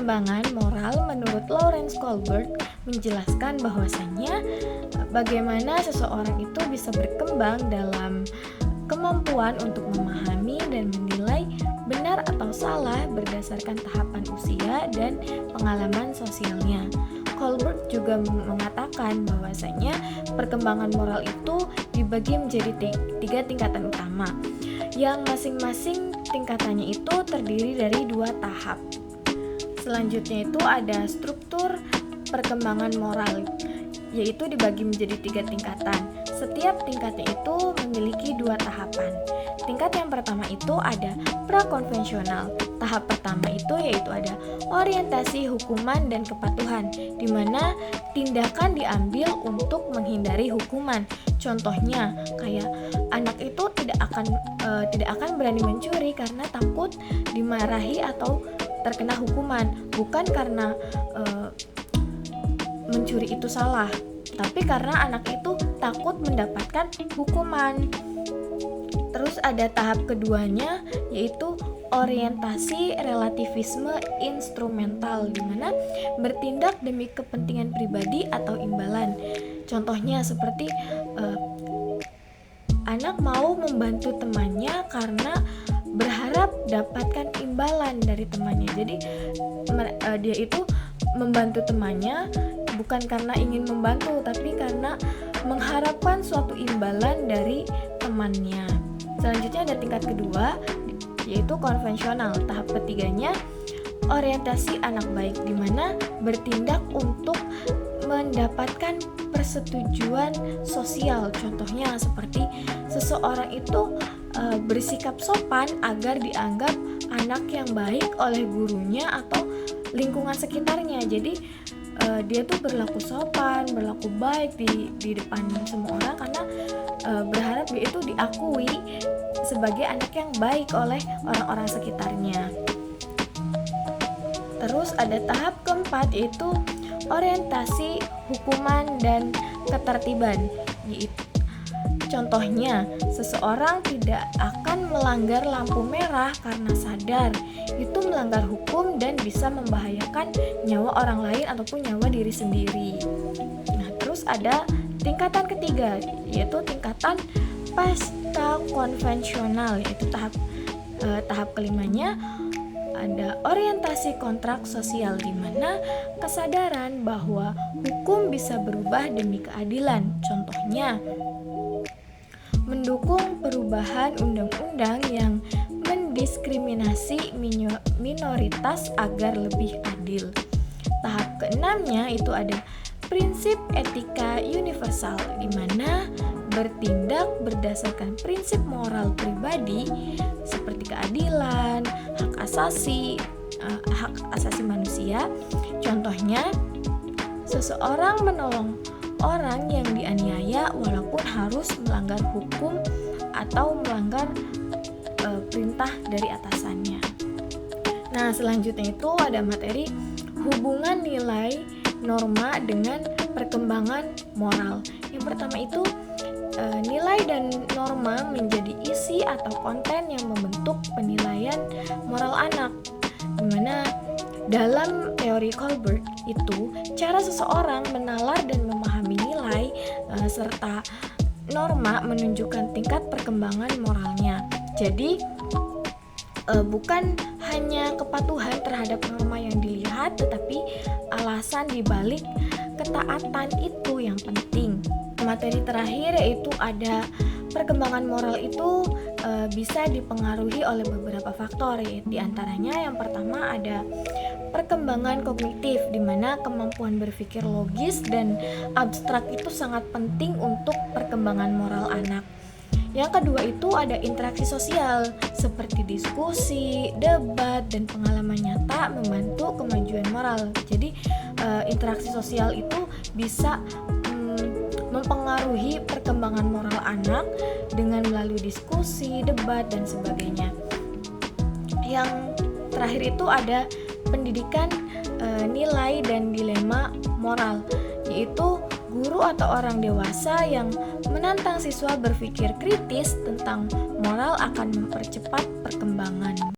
perkembangan moral menurut Lawrence Kohlberg menjelaskan bahwasannya bagaimana seseorang itu bisa berkembang dalam kemampuan untuk memahami dan menilai benar atau salah berdasarkan tahapan usia dan pengalaman sosialnya. Kohlberg juga mengatakan bahwasanya perkembangan moral itu dibagi menjadi 3 tingkatan utama, yang masing-masing tingkatannya itu terdiri dari 2 tahap. Selanjutnya itu ada struktur perkembangan moral, yaitu dibagi menjadi 3 tingkatan. Setiap tingkatnya itu memiliki 2 tahapan. Tingkat yang pertama itu ada prakonvensional. Tahap pertama itu yaitu ada orientasi hukuman dan kepatuhan, di mana tindakan diambil untuk menghindari hukuman. Contohnya kayak anak itu tidak akan berani mencuri karena takut dimarahi atau terkena hukuman, bukan karena mencuri itu salah, tapi karena anak itu takut mendapatkan hukuman. Terus ada tahap keduanya yaitu orientasi relativisme instrumental, di mana bertindak demi kepentingan pribadi atau imbalan. Contohnya seperti anak mau membantu temannya karena berharap dapatkan imbalan dari temannya. Jadi dia itu membantu temannya bukan karena ingin membantu, tapi karena mengharapkan suatu imbalan dari temannya. Selanjutnya ada tingkat kedua, yaitu konvensional. Tahap ketiganya orientasi anak baik, di mana bertindak untuk mendapatkan persetujuan sosial. Contohnya seperti seseorang itu bersikap sopan agar dianggap anak yang baik oleh gurunya atau lingkungan sekitarnya. Jadi dia tuh berlaku sopan, berlaku baik di depan semua orang karena berharap dia itu diakui sebagai anak yang baik oleh orang-orang sekitarnya. Terus ada tahap keempat, yaitu orientasi hukuman dan ketertiban. Contohnya, seseorang tidak akan melanggar lampu merah karena sadar itu melanggar hukum dan bisa membahayakan nyawa orang lain ataupun nyawa diri sendiri. Nah, terus ada tingkatan ketiga, yaitu tingkatan pasca konvensional, yaitu tahap kelimanya ada orientasi kontrak sosial, di mana kesadaran bahwa hukum bisa berubah demi keadilan. Contohnya, mendukung perubahan undang-undang yang mendiskriminasi minoritas agar lebih adil. Tahap keenamnya itu ada prinsip etika universal, di mana bertindak berdasarkan prinsip moral pribadi seperti keadilan, hak asasi manusia. Contohnya, seseorang menolong orang yang dianiaya walaupun harus melanggar hukum atau melanggar perintah dari atasannya. Nah, selanjutnya itu ada materi hubungan nilai norma dengan perkembangan moral. Yang pertama itu nilai dan norma menjadi isi atau konten yang membentuk penilaian moral anak, dimana dalam teori Kohlberg itu cara seseorang menalar dan memahami nilai serta norma menunjukkan tingkat perkembangan moralnya. Jadi bukan hanya kepatuhan terhadap norma yang dilihat, tetapi alasan dibalik ketaatan itu yang penting. Materi terakhir yaitu ada perkembangan moral itu bisa dipengaruhi oleh beberapa faktor, yaitu diantaranya yang pertama ada perkembangan kognitif, di mana kemampuan berpikir logis dan abstrak itu sangat penting untuk perkembangan moral anak. Yang kedua itu ada interaksi sosial seperti diskusi, debat, dan pengalaman nyata membantu kemajuan moral. Jadi interaksi sosial itu bisa mempengaruhi perkembangan moral anak dengan melalui diskusi, debat, dan sebagainya. Yang terakhir itu ada pendidikan nilai dan dilema moral, yaitu guru atau orang dewasa yang menantang siswa berpikir kritis tentang moral akan mempercepat perkembangan.